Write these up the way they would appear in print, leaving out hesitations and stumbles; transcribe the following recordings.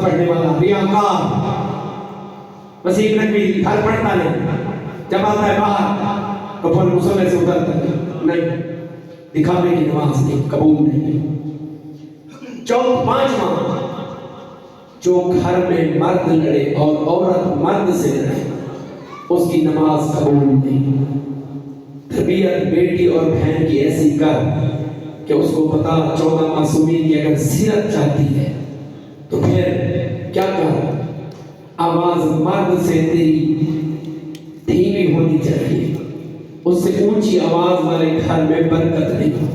پڑھنے والا ریاکار مسیح نبی گھر پڑھتا نہیں، جب آتا ہے باہر کفن مصلی سے اترتا نہیں، دکھاوے کی نماز نہیں، قبول نہیں۔ پانچواں، جو گھر میں مرد لڑے اور عورت مرد سے لڑے اس کی نماز قبول نہیں۔ تربیت بیٹی اور بہن کی ایسی کر کہ اس کو پتا 14 معصومین کی اگر سیرت چاہتی ہے تو پھر کیا کر، آواز مرد سے تیری دھیمی ہونی چاہیے، اس سے اونچی آواز والے گھر میں برکت نہیں ہو۔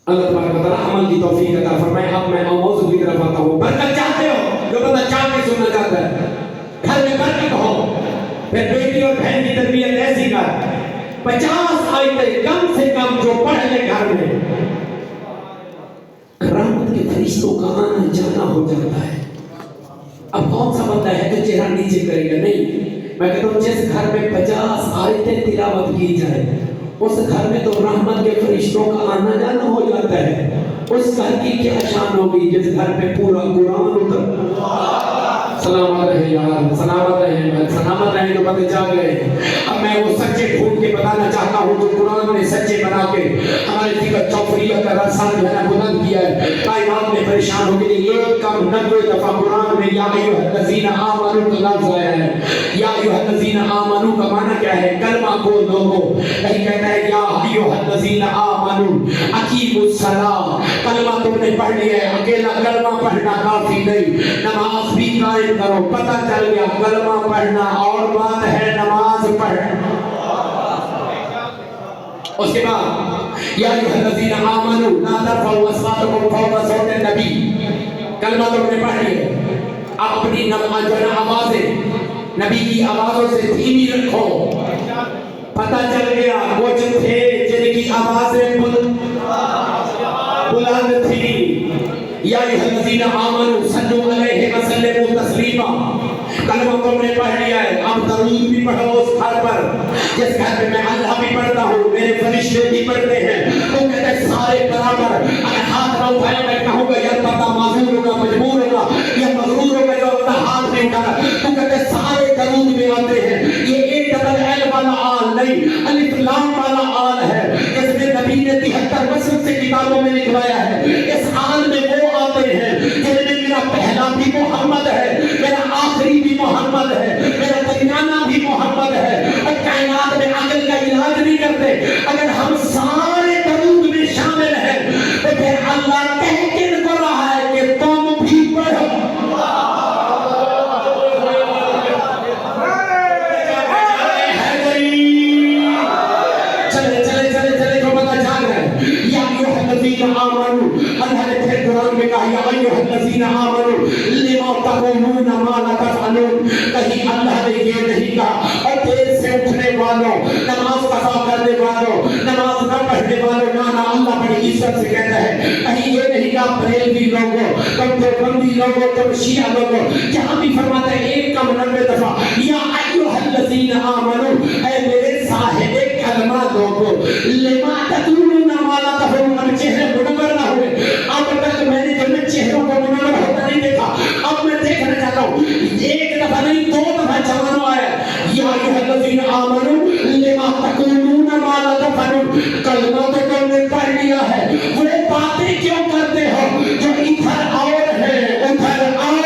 اللہ تبارک و تعالیٰ عمل کی توفیق عطا فرمائے۔ اب میں موضوع کی طرف آتا ہوں۔ برکت چاہتے ہو، جو بندہ چاہ کے سننا چاہتا ہے گھر میں برکت ہو، پھر بیٹی اور بہن کی تربیت ایسی کر 50 آیتیں کم سے کم جو پڑھ لے گھر میں، رحمت کے فرشتوں کا آنا جانا ہو جاتا ہے۔ اب کون سا بندہ ہے جو چہرہ نیچے کرے گا؟ نہیں، میں کہتا ہوں جس گھر میں 50 آیتیں تلاوت کی جائے اس گھر میں تو رحمت کے فرشتوں کا آنا جانا ہو جاتا ہے۔ اس گھر کی کیا شان ہوگی جس گھر پہ پورا قرآن اتر۔ سلامت رہے یار، سلامت رہے، سلامت رہے جو بندے جاگ گئے۔ اب میں وہ سچے ڈھونڈ کے بتانا چاہتا ہوں جو قرآن نے سچے بنا کے ہمارے فکر چوفریہ کا رسا جو ہے بلند کیا ہے۔ کائنات میں پریشان ہو کے لیے 90 دفعہ قرآن میں یا ایھا الذین آمنوا کا لفظ آیا ہے۔ یا ایھا الذین آمنوا کا معنی کیا ہے؟ کلمہ کو لوگو، کہیں کہتا ہے یا ایھا الذین آمنوا اقیموا الصلاۃ، کلمہ تم نے پڑھ لیا ہے، اکیلا کلمہ پڑھنا کافی نہیں، نماز بھی قائم کرو۔ پتہ چل گیا کلمہ پڑھنا اور بات ہے نماز پڑھنا۔ اس کے بعد یا ایھا الذین آمنوا لا ترفعوا اصواتکم فوق صوت النبی، کلمہ تم نے پڑھ لیا ہے، اب اپنی آوازیں نبی کی آوازوں سے دھیمی رکھو۔ پتہ چل گیا کچھ تھے جن کی آوازیں بلند تھی۔ یا ایھا الذین آمنوا صلوا علیہ وسلموا تسلیما، کلمہ تم نے پڑھ لیا ہے، اب درود بھی پڑھو اس گھر پر جس گھر میں میں اللہ بھی پڑھتا ہوں، میرے فرشتے بھی پڑھتے ہیں۔ تو کہتے ہیں سارے برابر، اگر ہاتھ نہ اٹھائے میں کہوں گا یار بندہ معذور ہوگا، مجبور ہوگا یا مغرور ہوگا جو اپنا ہاتھ نہیں اٹھا۔ تو کہتے ہیں سارے درود میں آتے ہیں، یہ ایک ڈبل ایل والا آل نہیں، الف لام والا آل ہے جس میں نبی نے 73 وصف سے کتابوں میں لکھوایا ہے۔ اس آل میں وہ آتے ہیں جن میں میرا پہلا بھی محمد ہے، میرا آخری بھی محمد ہے، میرا درمیانہ بھی محمد ہے۔ اور کائنات میں عقل کا علاج نہیں کرتے، اگر ہم سارے درود میں شامل ہیں تو پھر اللہ کہہ کے کر رہا ہے کہ تم بھی پڑھو۔ چلے چلے چلے چلے جو بندہ جاگ رہا ہے، یا ایھا الذین آمنوا، اللہ نے پھر قرآن میں کہا یا ایھا الذین آمنوا لما تقولون ما لا تفعلون، کہیں اللہ نے یہ نہیں کہا اور دیر سے اٹھنے والوں، نماز قضا کرنے والوں، نماز نہ پڑھنے والوں، نہ اللہ بڑی عزت سے کہتا ہے، کہیں یہ نہیں کہا بریلوی لوگوں، تم دیوبندی لوگوں، تم شیعہ لوگوں، جہاں بھی فرماتا ہے ایک کم 90 دفعہ یا ایھا الذین آمنوا، اے میرے صاحب کلمہ لوگوں، لما تقولون ما لا تفعلون، اب چہرے منور نہ ہوئے، اب تک میں نے جنہیں چہروں کو منور ہوتا نہیں دیکھا، اب میں دیکھنا چاہتا ہوں ایک دفعہ نہیں 2 دفعہ جوانوں آیا یا ایھا الذین آمنوا لما تقولون ما لا تفعلون، کلمہ تو تم نے پڑھ لیا ہے، وہ باتیں کیوں کرتے ہو جو ادھر اور ہے ادھر اور۔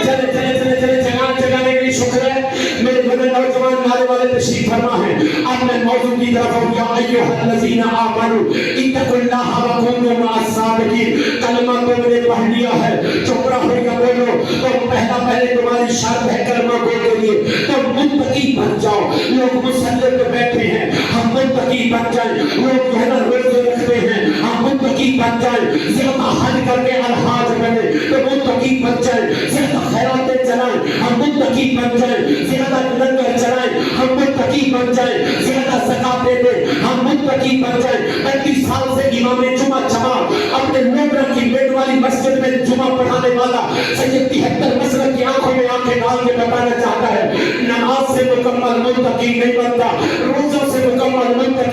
چلے چلے چلے چلے جگانے کے لیے شکر ہے، میرے بڑے نوجوان نعرے والے تشریف فرما ہے۔ اب میں موضوع کی طرف ہوں، یا ایھا الذین آمنوا اتقوا اللہ وکونوا مع الصادقین، کلمہ تم نے پڑھ لیا ہے، چپ رہو یا بولو، تم پہلے تمہاری شرط ہے کلمہ کو کے لیے تم متقی بن جاؤ۔ لوگ مصلی پہ بیٹھے ہیں، ہم متقی بن جائیں، لوگ جو ہے نا روزے رکھتے ہیں، ہم متقی بن جائیں، زیادہ حج کر کے الحاج بنے تو متقی بن جائیں، زیادہ خیراتیں چلائیں ہم متقی بن جائیں، زیادہ لنگر چلائیں ہم متقی بن جائیں، زیادہ زکات دے دیں ہم متقی بن جائیں۔ 35 سال سے امام جمعہ جماعت اپنے نوبرا کی بیٹ والی مسجد میں جمعہ پڑھانے والا سید 73 مسلک کی آنکھوں میں آنکھیں ڈال کے بتانا چاہتا ہے، نماز سے مکمل متقی نہیں بنتا، روزوں سے مکمل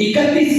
31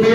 2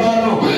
12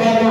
12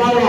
12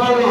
12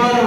12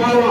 12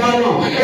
12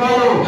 12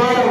12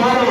12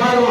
12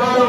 12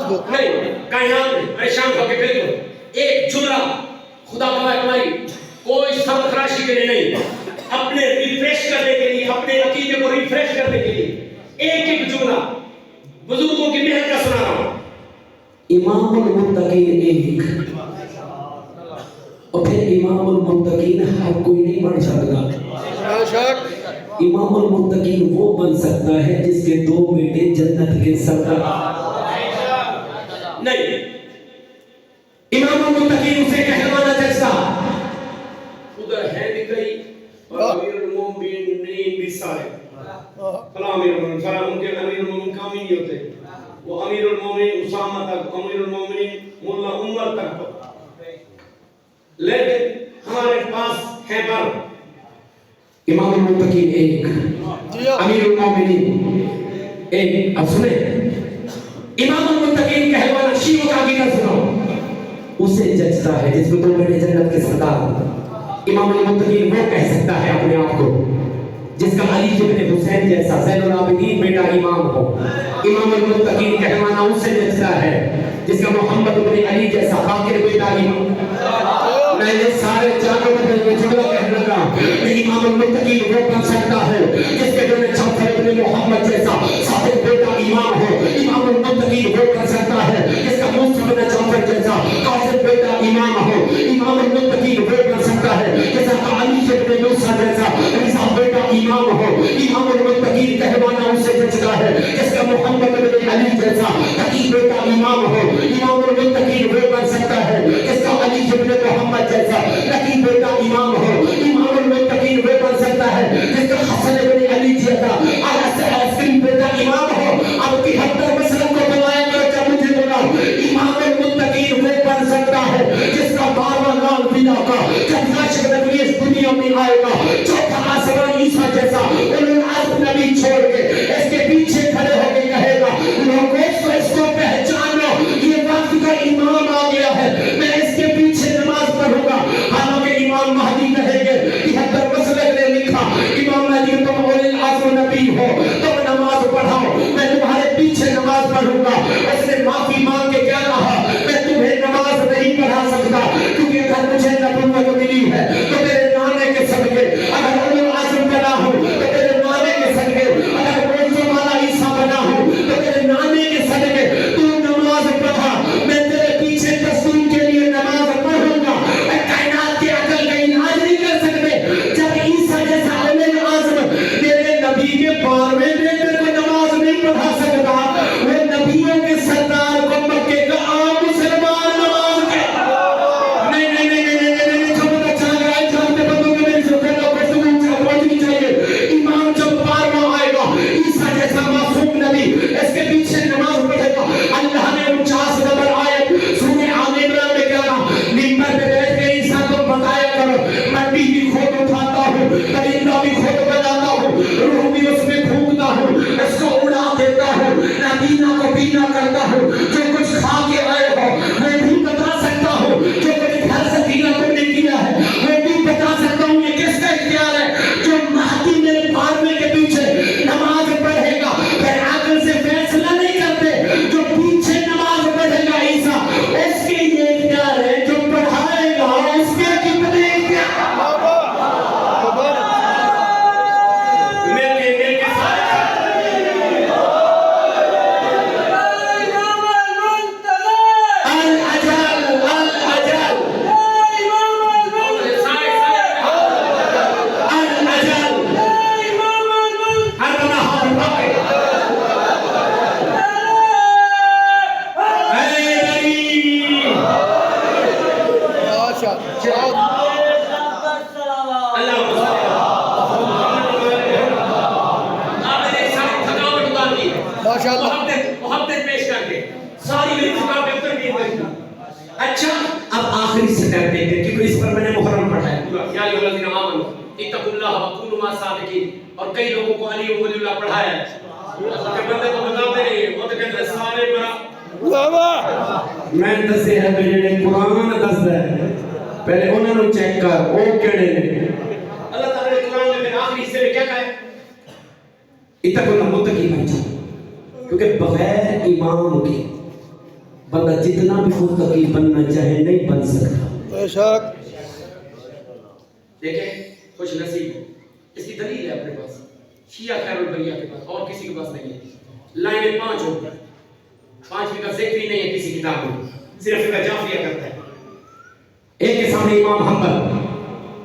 کائنات کو نہیں کائنات میں پریشان ہو کے بالکل ایک جملہ خدا گواہ تمہاری کوئی سب خراشی کے لیے نہیں اپنے ریفریش کرنے کے لیے اپنے عقیدے کو ریفریش کرنے کے لیے ایک ایک جملہ بزرگوں کی محنت کا سنا رہا ہوں امام المتقین ایک اور پھر امام المتقین ہر کوئی نہیں بن سکتا بے شک امام المتقین وہ بن سکتا ہے جس کے دو بیٹے جنت کے سردار نہیں امام المتقین اسے کہلوانا جیسا ادھر ہے بھی کئی اور امیر المومنین بھی سارے فلاں امیر المومنین فلاں ان کے امیر المومنین کام ہی نہیں ہوتے وہ امیر المومنین اسامہ تک امیر المومنین مولا عمر تک لیکن ہمارے پاس ہے پر امام المتقین ایک امیر المومنین ایک اب سنیں امام المتقین کہلوانا شیعوں کا عقیدہ سنو اسے جچتا ہے جس میں دو بیٹے جنت کے سردار امام المتقین وہ کہہ سکتا ہے اپنے آپ کو جس کا علی ابن حسین جیسا زین العابدین بیٹا امام ہو امام المتقین کہلوانا اسے جچتا ہے جس کا محمد ابن علی جیسا باقر بیٹا امام میں نے سارے جانوں میں جملہ کہنے لگا امام المتقین وہ بن سکتا ہے جس کے دل میں جعفر ابن محمد جیسا صادق بیٹا امام ہو امام المتقین وہ بن سکتا ہے جس کا موسیٰ بن جعفر جیسا قاسم بیٹا امام ہو امام المتقین وہ بن سکتا ہے جس کا علی ابن موسیٰ جیسا رضا بیٹا امام ہو امام المتقین کہوانا اسے جچتا ہے جس کا محمد ابن علی جیسا تقی بیٹا امام ہو امام المتقین وہ بن سکتا ہے جس کا علی ابن محمد جیسا تقی بیٹا امام ہو امام المتقین وہ بن سکتا ہے جس کا حسن ابن علی جیسا عاصم بیٹا امام ہو اب 73 مسلم کو بنایا کرو جب مجھے بولا امام المتقین وہ بن سکتا ہے جس کا 12 لال بنا کا جب عاشق نبی اس دنیا میں آئے گا چوتھا آسمان عیسیٰ جیسا انہوں عزم نبی چھوڑ کے اس کے پیچھے کھڑے ہو کے کہے گا لوگوں اس کو پہچانو یہ وقت کا امام آ گیا ہے میں اس کے پیچھے نماز پڑھوں گا حالانکہ امام مہدی کہے گے 73 مسلک نے لکھا امام مہدی تم اول العزم نبی ہو تم نماز پڑھاؤ میں تمہارے پیچھے نماز پڑھوں گا اس نے معافی مانگ کے کیا کہا میں تمہیں نماز نہیں پڑھا سکتا کیونکہ اگر مجھے نبوت ملی ہے تو میرے نانے کے صدقے اگر اول العزم بنا ہوں تو میرے نانے کے صدقے اگر موضوع والا عیسیٰ بنا ہوں تو میرے نانے کے صدقے تو نماز پڑھا میں تیرے پیچھے تصویر کے لیے نماز پڑھوں گا کائنات کے عقل کا علاج نہیں کر سکتے جب عیسیٰ جیسا اول العزم میرے نبی کے 12ویں بیٹے کو نماز نہیں پڑھا سکتا وہ نبیوں کے سردار کو مکے کا عام مسلمان نماز کے نہیں جو بچا گیا جانتے بندوں کے میری سکر کا پرسکون چاہت نہیں چاہیے امام جب 12واں آئے گا عیسیٰ جیسا معصوم نبی اس کے پیچھے نماز پڑھے گا اللہ نے 49 نمبر آیت سورہ آل عمران میں کہا ممبر پہ بیٹھ کے عیسیٰ کو بتایا کرو مٹی بھی خود اٹھاتا ہوں پرندہ بھی خود بناتا ہوں روح بھی اس میں پھونکتا ہوں اس کو اڑا دیتا ہوں نبینا کو بینا کرتا ہوں جو کچھ کھا کے آئے ہو میں بھی بتا سکتا ہوں جو کچھ گھر سے پینا تم نے کیا ہے میں بھی بتا سکتا ہوں یہ کس کا اختیار ہے جو مہدی میرے 12ویں کے پیچھے نماز پڑھے گا پھر عقل سے فیصلہ نہیں کرتے جو پیچھے نماز پڑھے گا عیسیٰ اس کے یہ اختیار ہے جو پڑھائے گا اس کے کتنے اختیار اچھا اب آخری سٹیپ دیکھتے ہیں کیونکہ اس پر میں نے محرم پڑھا ہے یا ایھا الذین آمنوا اتقوا اللہ وکونوا مع الصادقین اور کئی لوگوں کو علی ولی اللہ پڑھایا ہے کہ بندے کو بتاتے نہیں وہ تو کہتے ہیں سارے برا میں دسے ہے تو جڑے قرآن دسدا ہے پہلے انہاں نوں چیک کر او کیڑے نے اللہ تعالی نے قرآن میں آخری حصے میں کیا کہا ہے اتقوا اللہ متقی بن جاؤ کیونکہ بغیر امام کے بندہ جتنا بھی متقی بننا چاہے نہیں بن سکتا. بے شک. دیکھیں خوش نصیب ہے. اس کی دلیل ہے اپنے پاس شیعہ خیر البریہ کے پاس اور کسی کے پاس نہیں ہے. لائنیں 5 ہو گئی. 5ویں کا ذکر ہی نہیں ہے کسی کتاب میں, صرف فقہ جعفریہ کرتا ہے. ایک کے سامنے امام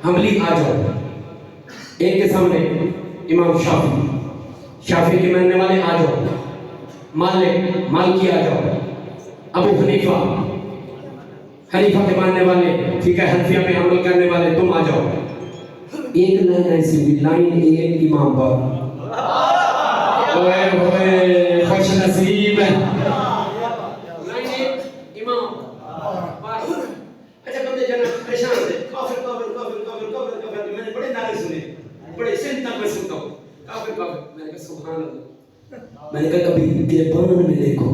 حنبلی آ جاؤ, ایک کے سامنے امام شافعی کے ماننے والے آ جاؤ, مالکی آ جاؤ, ابو حنیفہ کے ماننے والے, ٹھیک ہے, حنفیہ پہ عمل کرنے والے تم آ جاؤ. ایک لائن ایسی ہوئی, لائن ایک امام پر. ہوئے خوش نصیب ہے. لائن ایک امام بار. اچھا بندے جناب پریشان تھے, کافر کافر کافر کافر کافر کافر. میں نے بڑے نعرے سنے, بڑے سن تک میں سنتا ہوں کافر کافر. میں نے کہا سبحان اللہ. میں نے کہا کبھی گربان میں دیکھو,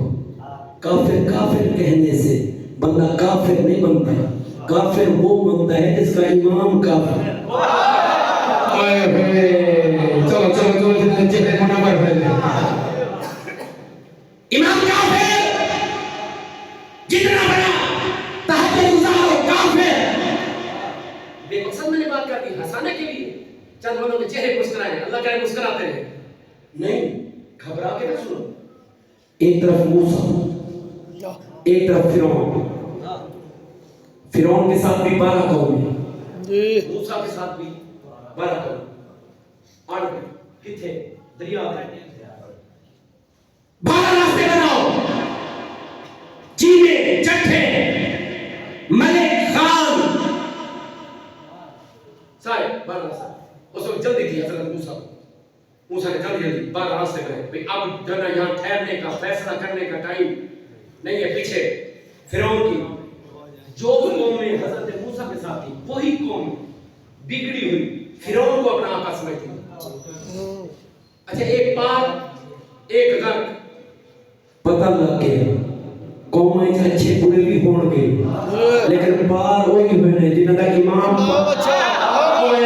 کافر کافر کہنے سے بندہ کافر نہیں بنتا. کافر وہ بنتا ہے جس کا امام کافر. چلو چلو چلو چہرے منور پھیلے. امام کافر جتنا بڑا تحت گزارو کافر. بے مقصد میں نے بات کر دی ہنسانے کے لیے. چند بندوں کے چہرے مسکرائے, اللہ کرے مسکراتے رہے. نہیں, گھبرا کے نہ سنو. ایک طرف موسیٰ, ایک طرف فرعون کے ساتھ بھی 12 قومیں, موسیٰ کے ساتھ بھی 12 قوم آڑ گئے. کتھے دریا میں 12 راستے بناؤ, چینے چٹھے ملک خان سارے 12 راستے. اس وقت جلدی تھی حضرت موسیٰ نے جلدی 12 راستے بنائے. بھئی اب جو ہے نا یہاں ٹھہرنے کا فیصلہ کرنے کا ٹائم نہیں ہے. پیچھے فرعون کی جو قومیں حضرت موسیٰ کے ساتھ تھی وہی قوم بگڑی ہوئی فرعون کو اپنا آقا سمجھتی. اچھا ایک پار ایک غرق. پتہ لگ گیا قومیں اچھے برے بھی ہون گے, لیکن پار وہی ہوئے جنہوں کا امام ہوئے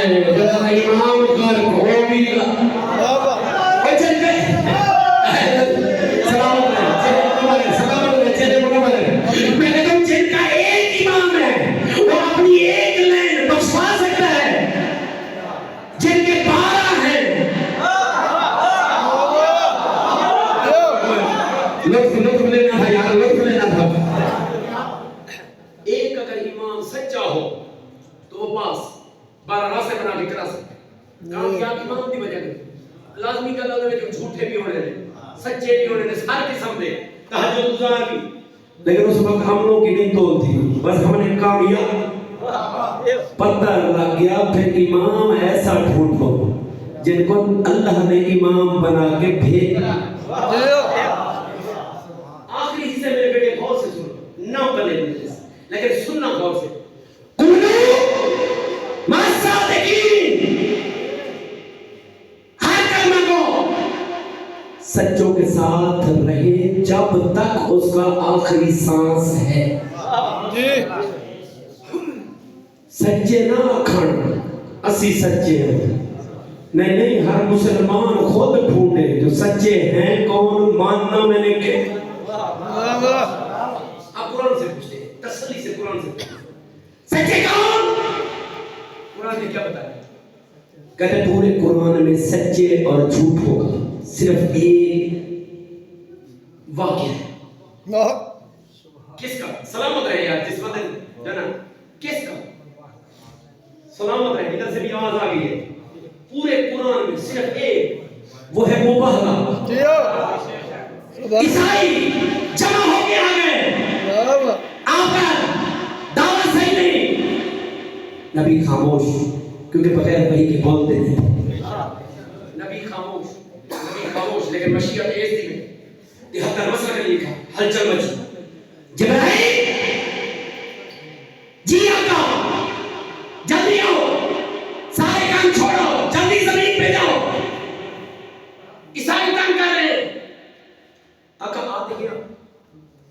جنہوں کا امام کر ہو بھی میں نے کہا جن کا ایک امام ہے وہ اپنی ایک لائن بخشوا سکتا ہے, جن کے 12 ہیں لطف لینا تھا یار, لطف لینا تھا. ایک اگر ایمان سچا ہو تو وہ پاس 12 راستے بنا کے کرا سکتے ہیں. کامیاب ایمان کی وجہ سے لازمی کا لازم ہے کہ جھوٹے بھی ہونے دیں, سچے بھی ہونے دیں, ہر قسم دے, تہجد گزار بھی. لیکن اس وقت ہم لوگ کی نہیں تول تھی, بس ہم نے کامیاب پتہ لگ گیا. پھر امام ایسا ڈھونڈو جن کو اللہ نے امام بنا کے بھیجا. آخری حصے میرے بیٹے غور سے سنو, نہ بنے لیکن سننا غور سے. ہر کلمہ کو سچوں کے ساتھ رہے جب تک اس کا آخری سانس ہے. سچے نہ اکھڑ اسی سچے ہیں. نہیں, ہر مسلمان خود ڈھونڈے جو سچے ہیں کون. ماننا میں نے کہ آپ قرآن سے پوچھتے ہیں, تسلی سے قرآن سے پوچھتے ہیں سچے کون. قرآن نے کیا بتایا؟ کہتے پورے قرآن میں سچے اور جھوٹ ہوگا صرف ایک واقعہ ہے. کس کا؟ سلامت رہے یار جس وقت جانا, کس کا سلامت رہے. ادھر سے بھی آواز آ گئی ہے. پورے قرآن میں صرف ایک, وہ ہے مباہلہ. عیسائی جمع ہو کے آ گئے, آپ کا دعویٰ صحیح نہیں. نبی خاموش, کیونکہ بغیر وحی کے بولتے نہیں. نبی خاموش لیکن مشیت ایسی میں 73 مسئلہ نے لکھا, ہلچل مچی. جبرائیل جی آقا جلدی آؤ, سارے کام چھوڑو, جلدی زمین پہ جاؤ. عیسائی تنگ کر رہے ہیں. آقا آتے گیا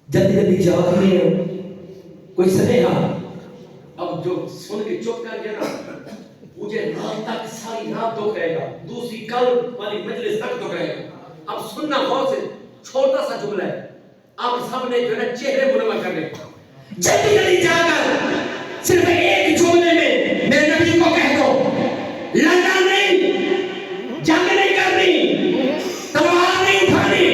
جلدی جا رہے ہیں, کوئی سنیہا. اب جو سن کے چپ کر گیا نا, مجھے رات تک ساری رات دکھ رہے گا, دوسری کل والی مجلس تک دکھ رہے گا. اب سننا غور سے, چھوٹا سا جملہ ہے, آپ سب نے جو ہے چہرے منور کرنے جلدی جلدی جا کر صرف ایک جملے میں میرے نبی کو کہہ دو لڑنا نہیں، جنگ نہیں کرنی، تلوار نہیں اٹھانی،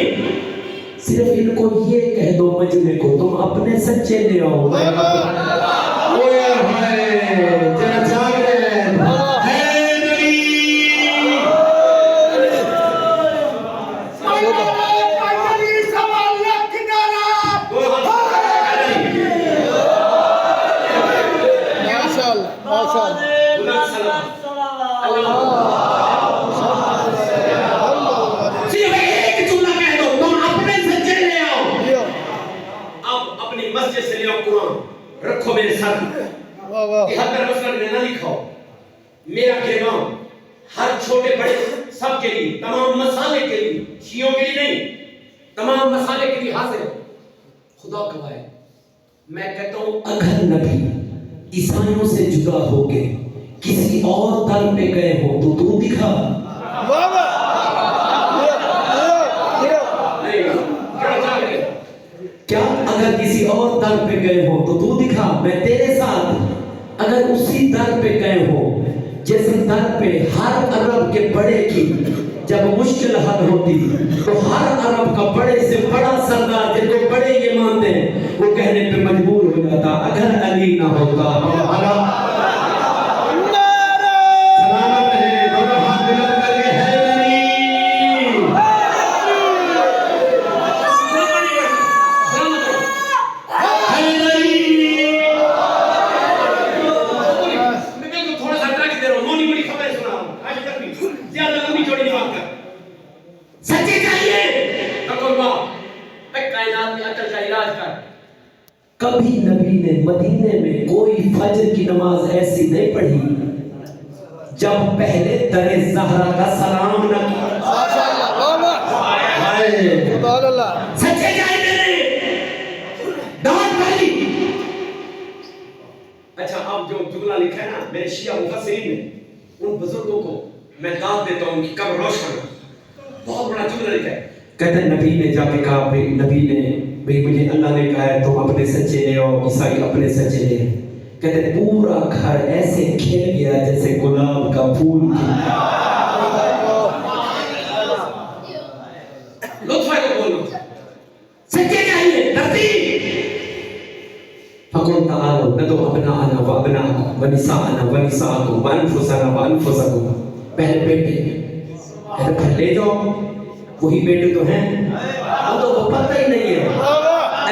صرف ان کو یہ کہہ دو مجمع کو تم اپنے سچے لے آؤ. اوئے ہوئے ذرا جاگ رہے ہے نبی. صرف ایک جملہ کہہ دو تم اپنے سچے لے آؤ. آپ اپنی مسجد سے لے آؤ قرآن رکھو میرے ساتھ. کہ حضرت مسلم نے نہ لکھا میرا پیغام ہر چھوٹے بڑے سب کے لیے، تمام مسالے کے لیے، شیعوں کے لیے نہیں، تمام مسالے کے لیے حاضر ہے. خدا گواہ ہے میں کہتا ہوں اگر نبی عیسائیوں سے جدا ہو کے کسی اور در پہ گئے ہو تو دکھا. کیا اگر کسی اور در پہ گئے ہو تو دکھا، میں تیرے ساتھ. اگر اسی در پہ گئے ہو جس در پہ ہر عرب کے بڑے کی جب مشکل حل ہوتی تو ہر عرب کا بڑے سے بڑا سردار جن کو بڑے یہ مانتے ہیں وہ کہنے پہ مجبور ہو جاتا اگر علی نہ ہوتا ہمارا. سلامت رہے دونوں ہاتھ بلند کر کے ہے کبھی نبی نے مدینے میں کوئی فجر کی نماز ایسی نہیں پڑھی جب پہلے در زہرا کا سلام نہ کیا. سچے جائے میرے دعوت پہلی. اچھا اب جو جملہ لکھا ہے نا میرے شیعہ مفسرین نے ان بزرگوں کو میں داد دیتا ہوں ان کی قبر روشن. بہت بڑا جملہ لکھا ہے. کہتے ہیں نبی نے جا کے کہا نبی نے بھئی مجھے اللہ نے کہا ہے تم اپنے سچے لے آؤ، عیسائی اپنے سچے لے. کہتے ہیں پورا گھر ایسے کھل گیا جیسے گلاب کا پھول. لطف ہے تو بولو سچے چاہیے ترتیب. فقل تعالوا ندعو ابناءنا وابناءکم ونساءنا ونساءکم وانفسنا وانفسکم. پہلے بیٹے پھر لے جاؤ. وہی بیٹے تو ہیں وہ تو پتہ ہی نہیں ہے.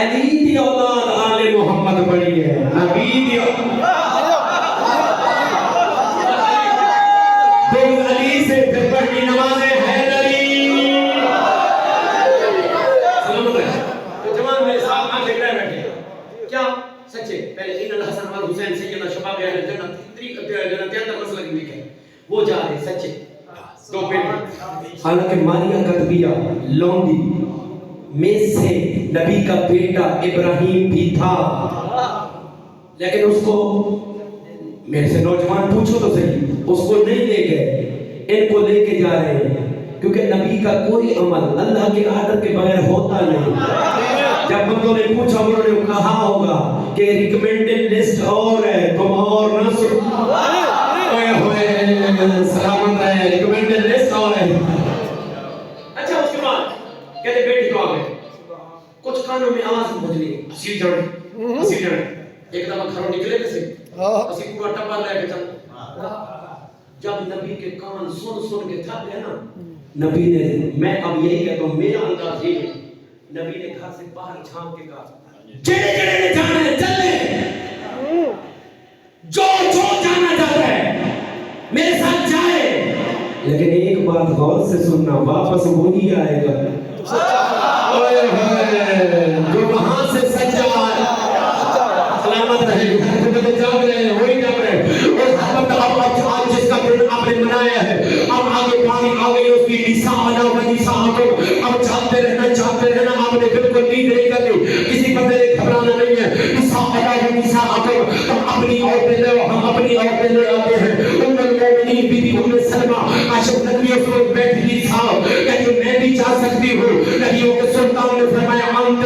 علی دی اولاد آل محمد بڑی ہے. نبی دی بغض علی سے پھر پڑھنی نماز حیدری. سلامت ہے. تو جوان میرے ساتھ آنکھیں کرے بیٹھے کیا سچے پہلے ان الحسن والحسین سیدنا شباب اہل جنت جنت اندر مسئلہ کی لکھے وہ جا رہے سچے دو بیٹے. حالانکہ ماریہ قطبیہ لونڈی میں سے نبی کا بیٹا ابراہیم بھی تھا لیکن اس کو میرے سے نوجوان پوچھو تو صحیح اس کو نہیں لے گئے. ان کو لے کے جا رہے ہیں کیونکہ نبی کا کوئی عمل اللہ کے آرڈر کے بغیر ہوتا نہیں. جب بندوں نے پوچھا انہوں نے کہا ہوگا کہ ریکمینڈڈ لسٹ اور ہے تم اور نہ سن. سلامت رہے ریکمینڈڈ لسٹ اور ہے. اچھا اس کے بعد کہتے بیٹی تو آ گئے کچھ کانوں میں آواز بجلی اسی جڑ ایک دفعہ گھروں نکلے کسے اسی پورا ٹپا لے کے چل. جب نبی کے کان سن کے تھک گئے نا نبی نے میں اب یہی کہتا ہوں میرا انداز یہ ہے نبی نے گھر سے باہر جھانک کے کہا جڑے جڑے نے جانا ہے چل لے جو جانا چاہتا ہے میرے ساتھ جائے. لیکن ایک بات غور سے سننا واپس وہی آئے گا جو وہاں سے سچا ہے. سلامت رہے جاگ رہے ہیں وہی جاگ رہے ہیں. اور جس کا دن آپ نے منایا ہے اب آگے پانی آ گئی اس کی نساءنا و نساءکم. اب چاہتے رہنا آپ نے بالکل نیند نہیں کرنی. کسی بندے نے گھبرانا نہیں ہے. نساءنا و نساءکم تم اپنی عورتیں لے ہم اپنی عورتیں لے آتے ہیں. ام المومنین بی بی ام سلمہ عاشق نبی اس وقت بیٹھی تھی صاحب کہتی میں بھی چاہ سکتی ہوں. نبیوں کے سلطان نے فرمایا انت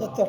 70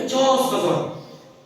50,000।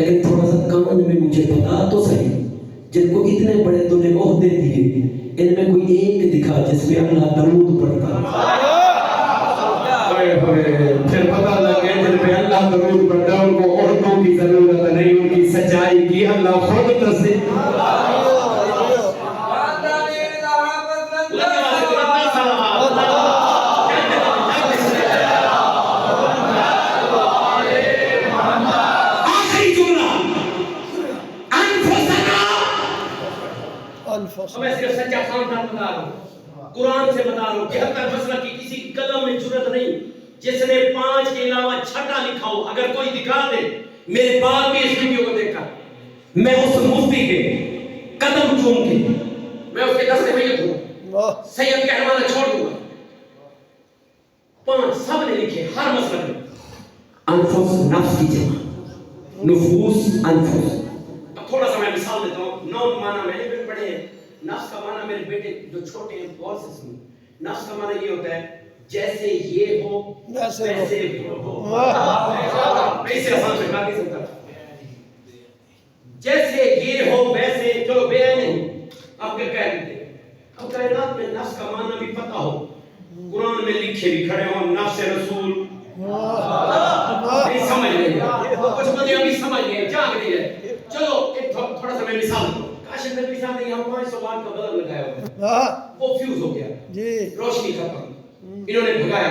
لیکن تھوڑا سا کان میں مجھے بتا تو صحیح، جن کو اتنے بڑے تو نے عہدے دیے، ان میں کوئی ایک دکھا جس پہ اللہ درود پڑھتا؟ پھر پتہ لگ گیا جن پہ اللہ درود پڑھتا ان کو عہدوں کی ضرورت نہیں، ان کی سچائی کی اللہ خود تصدیق۔ میں صرف سچا خاندان بتا رہا ہوں، قرآن سے بتا رہا ہوں کہ حتی مسئلہ کی کسی قلم میں جرت نہیں جس نے 5 کے علاوہ 6 لکھا ہو، اگر کوئی دکھا دے میرے باپ بھی اس ویڈیو کو دیکھ کر میں اس مفتی کے قدم چوم کے میں اس کے دستے میت ہوں، سید کا حوالہ چھوڑ دوں گا۔ 5 سب نے لکھے ہر مسئلہ میں۔ انفس نفس کی جمع، نفوس انفس۔ اب تھوڑا سا میں مثال دیتا ہوں، 9 معنی میں نے پڑھے ہیں۔ نفس کا معنی میرے بیٹے جو چھوٹے ہیں غور سے سنیں، نفس کا معنی یہ ہوتا ہے جیسے یہ ہو ویسے ہو۔ میں اسے آسان سے بات نہیں سکتا، جیسے یہ ہو ویسے، چلو بے نہیں اب کیا کہہ دیتے۔ اب کائنات میں نفس کا معنی بھی پتہ ہو، قرآن میں لکھے بھی کھڑے ہوں، نفس رسول نہیں سمجھ نہیں، کچھ بندے ابھی سمجھ گئے، جاگ نہیں ہے۔ چلو ایک تھوڑا سا میں مثال دوں، کاشف نبی صاحب نے یہاں 500 واٹ کا بلب لگایا ہوا، وہ فیوز ہو گیا، روشنی ختم، انہوں نے بھگایا،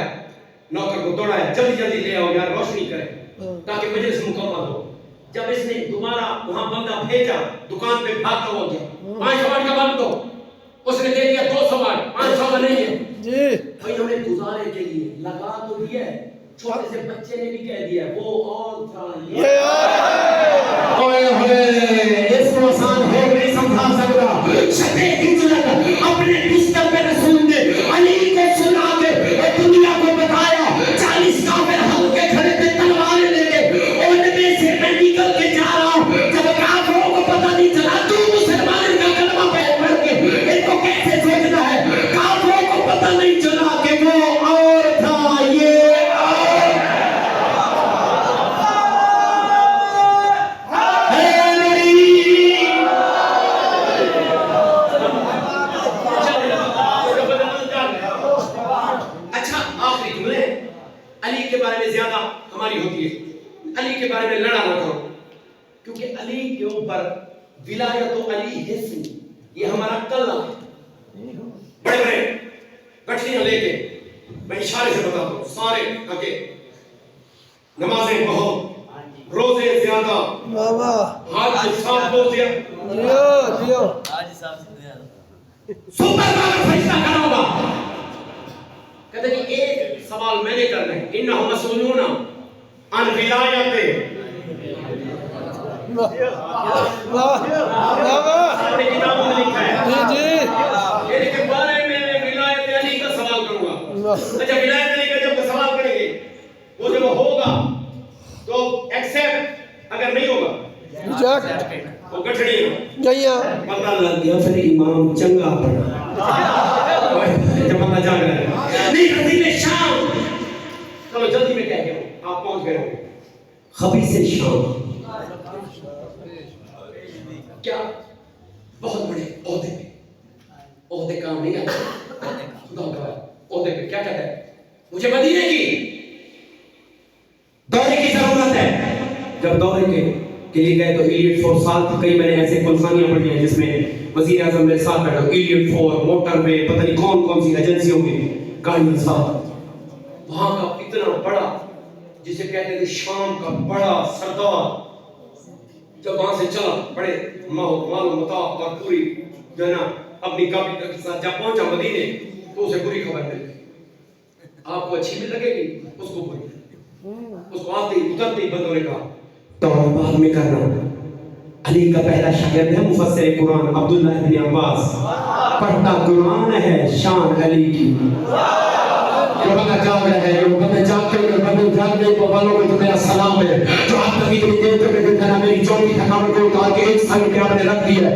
نوکر کو دوڑایا، جلدی جلدی لے آؤ یار روشنی کرے تاکہ مجلس مکمل ہو۔ جب اس نے دوبارہ وہاں بندہ بھیجا، دکان پہ بھاگتا ہو گیا، 500 واٹ کا بلب دو، اس نے دے دیا 200 واٹ، 500 کا نہیں ہے۔ بھائی ہم نے گزارے کے لیے لگا تو دیا ہے، چھوٹے سے بچے نے بھی کہہ دیا وہ اور تھا اس کو آسان ہو نہیں سمجھا سکتا۔ شبِ ہجرت اپنے بستر پہ رسول نے علی کو سنا کے دنیا کو بتایا، 40 کافر ہلکے کھڑے تھے تلواریں لے کے، ان میں سے میں نکل کے جا رہا ہوں، جب کافروں کو پتہ نہیں چلا تو مسلمان کا کلمہ پڑھ کے ان کو کیسے سوچنا ہے، کافروں کو پتہ نہیں چلا کہ وہ اور تھا یہ علی کے اوپر ولایت و علی حسن، یہ ہمارا کلہ ہے۔ بڑے بڑے گٹھلیاں لے کے میں اشارے سے بتاتا ہوں، سارے آگے نمازیں بہت، روزے زیادہ، حج صاحب بہت زیادہ، سپر پاور فرشتہ کھڑا ہوگا، کہتے ہیں کہ ایک سوال میں نے کرنا ہے، انہم مسئولون عن ولایت اپنے کتابوں میں لکھا ہے ان کے بارے میں ولایت علی کا سوال کروں گا۔ اچھا ولایت علی کا جب سوال کریں گے وہ جب ہوگا تو ایکسپٹ، اگر نہیں ہوگا وہ گٹھڑی ہے، پتہ لگ گیا پھر امام چنگا پڑا جب اللہ جاگ رہا ہے نہیں نصیب شام۔ چلو جلدی میں کہہ گیا ہوں، آپ پہنچ گئے ہوں۔ خبیث شام کیا بہت بڑے عہدے پہ، عہدے کام نہیں آتے، خدا کا عہدے پہ کیا کہتا ہے، مجھے مدینے کی دورے کی ضرورت ہے۔ جب دورے کے لیے گئے تو ایلیٹ فور ساتھ، کئی میں نے ایسے کلخانیاں پڑھی ہیں جس میں وزیر اعظم میرے ساتھ بیٹھا، ایلیٹ فور موٹر وے پتہ نہیں کون کون سی ایجنسیوں کی گاڑیاں ساتھ، وہاں کا اتنا بڑا جسے کہتے تھے شام کا بڑا سردار جب وہاں سے چلا، بڑے مال و متاع اور پوری جو ہے نا اپنی کابینہ کے ساتھ جب پہنچا مدینے تو اسے بری خبر مل گئی۔ آپ کو اچھی بھی لگے گی، اس کو بری، اس کو آتے ہی اترتے ہی بندوں نے کہا دورہ بعد میں کرنا۔ علی کا پہلا شاگرد ہے مفسر قرآن عبداللہ ابن عباس، پڑھتا قرآن ہے شان علی کی۔ جو بندہ جاگ رہا ہے، جو بندہ جاگتے ہوئے بندے جاگنے کو والوں میں تو میرا سلام ہے، جو آپ تک اتنی دیر تک میری چوکی تھکاوٹ کو اتار کے ایک سنگ پہ آپ نے رکھ دیا ہے،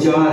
4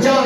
4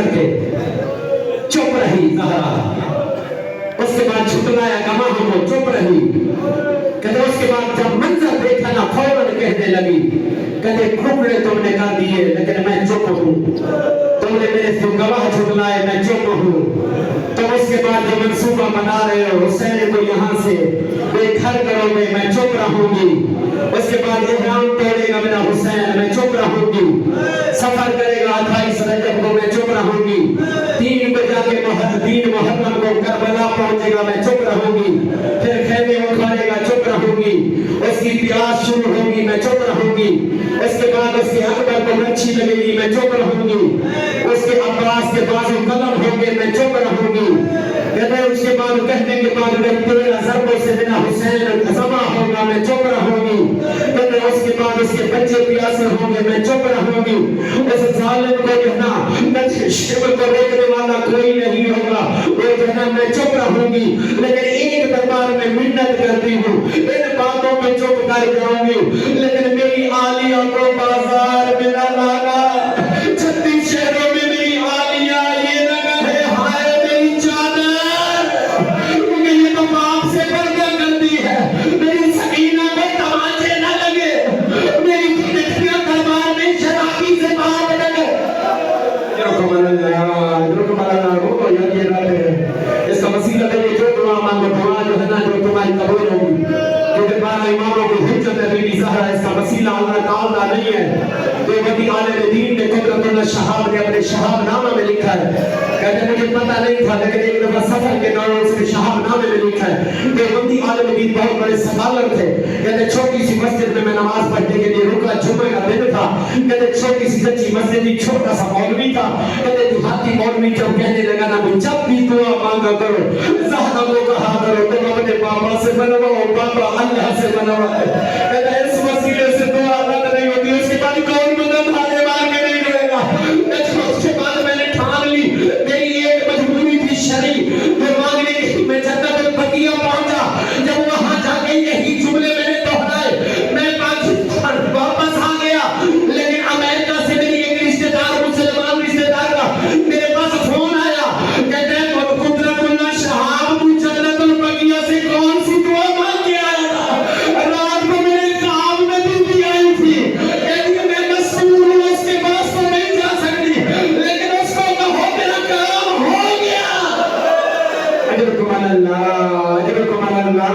کر کے چپ رہی زہرا. اس کے بعد جھٹلایا گواہوں کو, چپ رہی. کہتے اس کے بعد جب منظر دیکھا نا فوراً کہنے لگی, کہتے کھوپڑے تم نے کر دیے لیکن میں چپ ہوں, تم نے میرے سے گواہ جھٹلائے میں چپ ہوں. تم اس کے بعد جو منصوبہ بنا رہے ہو حسین کو یہاں سے بے گھر کرو گے, میں چپ رہوں گی. اس کے بعد احرام توڑے گا میرا حسین, میں چپ رہوں گی. سفر کرے گا 28 رجب کو, میں چپ رہوں گی. 3 کو جا کے 3 محرم کو کربلا پہنچے گا, میں چپ رہوں گی. پھر خیمے اکھاڑے گا, چپ رہوں گی. اس کی پیاس شروع ہوگی, میں چپ رہوں گی. اس کے بعد اس کے اکبر کو مچھی لگے گی, میں چپ رہوں گی. اس کے عباس کے بازو قلم ہوں گے, میں چپ رہوں گی. کہتے ہیں اس کے بعد کہنے کے بعد میں 13 ضربوں سے میرا حسین زبا ہوگا, میں چپ رہوں گی. کہتے ہیں اس کے بعد اس کے بچے پیاسے ہوں گے, میں چپ رہوں گی. اس ظالم کو کہنا شبر کو روکنے والا کوئی نہیں ہوگا, وہ کہنا میں چپ رہوں گی. لیکن ایک دربار میں منت کرتی ہوں, ان باتوں پہ چپ کر جاؤں گی, لیکن میری آلیہ کو بازار میں نہ لانا. 36 شہروں میں میری آلیہ یہ نہ کہے ہائے میری چادر, کیونکہ یہ تو باپ سے پردہ کرتی ہے. میری سکینہ کو تماچے نہ لگے, میری پٹھیاں دربار میں شرابی سے بات لگے. اس کا وسیلہ دے جو دعا مانگو, دعا جو ہے نا جو تمہاری قبول ہوگی, کیونکہ 12 اماموں کی حجت ہے بی بی زہرا. اس کا وسیلہ اللہ تعالیٰ نہیں ہے. دیوبندی عالم دین نے قدرت اللہ شہاب نے اپنے شہاب نامہ میں لکھا ہے. کہتے ہیں مجھے پتہ نہیں تھا, لیکن ایک دفعہ سفر کے دوران اس نے شہاب نامے میں لکھا ہے. دیوبندی عالم دین بہت بڑے سکالر تھے. کہتے ہیں چھوٹی سی مسجد میں نماز پڑھنے کے لیے رکا, جمعہ کا دن تھا. کہتے ہیں چھوٹی سی سچی مسجد تھی, چھوٹا سا مولوی تھا. کہتے ہیں دیہاتی مولوی جب کہنے لگا نا جب بھی دعا مانگا کرو زہرا کو کہا کرو تم اپنے بابا سے بنواؤ, بابا اللہ سے بنواؤ. کہتے ہیں اس وسیلے سے دعا رد نہیں ہوتی. اس کے بعد کون مدد ہاتھے مار کے نہیں رہے گا. اس کے بعد میں نے ٹھان لی, میری ایک مجبوری تھی شرعی جو مانگنے کی. میں جنت البقیع پہنچا, جب وہاں جا کے یہی جملے میں نے دہرائے, میں پاکستان واپس آ گیا. لیکن امریکہ سے میری ایک رشتہ دار, مسلمان رشتہ دار کا میرے پاس فون آیا. کہتے ہیں قدرت اللہ شہاب تو جنت البقیع سے کون سی دعا مانگ کے آیا تھا؟ رات کو میرے خواب میں بھی آئی تھی. کہتی ہے میں مسئول ہوں, اس کے پاس تو نہیں جا سکتی, لیکن اس کو کہو میرا کام ہو گیا. اجرکم اللہ, اجرکم اللہ,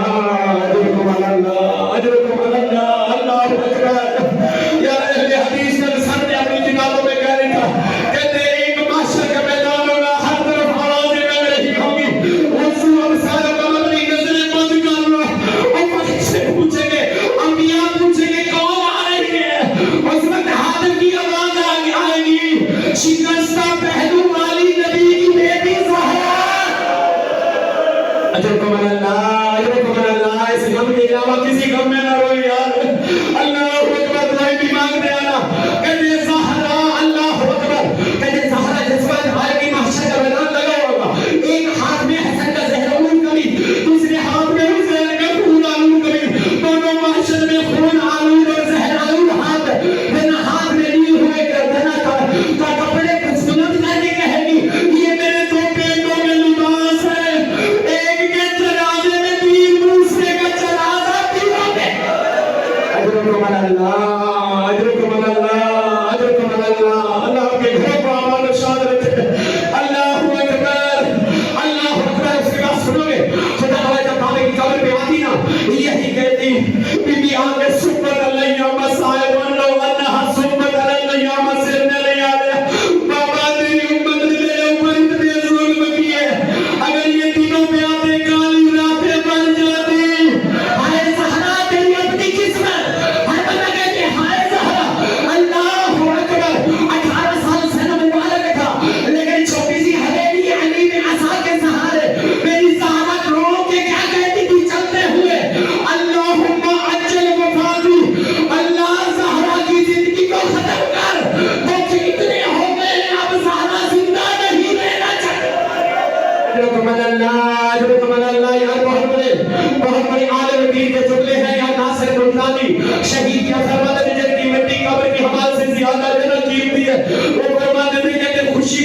اجرکم اللہ, اجرکم اللہ. اللہ اکبر. یا اہل حدیث نے سامنے اپنی کتابوں میں کہہ رہا تھا, کہتے ہیں ایک معاشر کا میدان ہوگا, ہر طرف آوازیں لگ رہی ہوں گی, وضو اور سارے کام اپنی نظریں بند کر لو. اور فرشتے پوچھیں گے, انبیاء پوچھیں گے کون آ رہی ہے. اس وقت حاضر کی آواز آئے گی, شکستہ پہلو والی نبی کی بیٹی زہرا. اجرکم اللہ, اجرکم اللہ. اس غم کے علاوہ کسی غم میں نہ روئی یار. اللہ اکبر. دعائی بھی مانگتے آنا. کہتے زہرا, اللہ اکبر. کہتے زہرا جس وقت آئے گی محشر کا میدان لگا ہوگا, ایک ہاتھ میں حسن کا زہر آلود کبھی, دوسرے ہاتھ میں حسین کا خون آلود کبھی, دونوں محشر میں خون آلود اور زہر آلود ہاتھ, پھر ہاتھ میں لیے ہوئے گردنا کا کپڑے کو سنت کر کے کہے گی یہ میرے دو بیٹوں میں لباس ہے, ایک کے جنازے میں 3, دوسرے کا جنازہ پیوں میں. اجرکم اللہ, اجرکم اللہ, اجرکم اللہ. اللہ کے گھر کو آباد و شاد رکھے. اللہ اکبر, اللہ اکبر. اس کے بعد سنو گے خدا تعالیٰ جب بابے کی قبر پہ آتی نا, یہی کہتی بی بی آگے سبت اللیام صاحب انہو انہا سبت اللیام سرنے لے آدھے. بابا تیری امت نے میرے اوپر اتنے ظلم کیے, اگر یہ دنوں پہ آتے کالی راتیں بن جاتی. ہائے زہرا تیری اپنی قسمت. ہر بندہ کہتے ہیں ہائے زہرا. اللہ اکبر. 18 سال سن مبارک تھا, لیکن چھوٹی سی حویلی علی میں عصا کے سہارے میری زہرا رو کے کیا کہتی تھی چلتے ہوئے, اللہم عجل وفاتی. اللہ زہرا کی زندگی کو ختم کر, دکھ اتنے ہو گئے اب زہرا زندہ نہیں رہنا چاہتے. اجرکم اللہ, اجرکم اللہ. یار بہت بڑے عالم دین کے جملے ہیں. یا ناصر ملتانی شہید یا فرماتے ہیں جن کی مٹی قبر کی حمال سے زیادہ جنت قیمتی ہے. وہ فرماتے تھے کہتے خوشی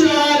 4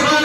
4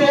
2